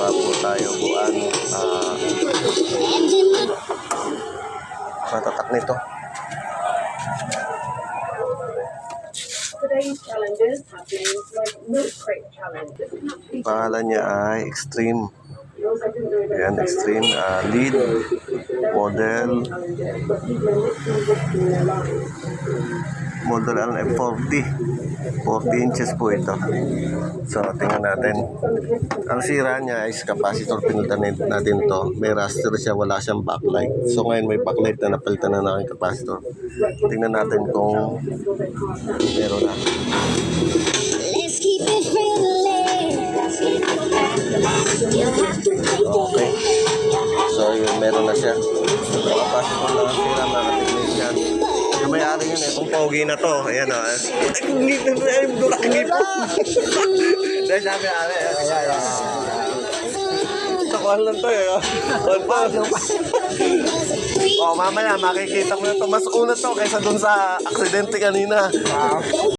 Gawa po tayo buwan. Matatak nito. Today's challenges have been like milk crate challenge. Pangalan niya ay Extreme. We also didn't know that Ayan, Extreme. Lead, model, but people are literally risking their lives. model F40. 40 inches po ito. So, tingnan natin. Ang sira niya is capacitor. Pinuntan natin to. May raster siya, wala siyang backlight. So, ngayon may backlight na napalitan na ng capacitor. Tingnan natin kung meron na. Let's keep it friendly. Okay. So, yun, meron na siya. Yung capacitor na ang sira, mga technician. Yung may-ari yun itong pogi na to. Ayan o. Ay, dulak ang ipo. Dahil sabi, ayan. Takuhan lang to eh. Oh, mamaya makikita mo na to. Mas una to kaysa dun sa aksidente kanina.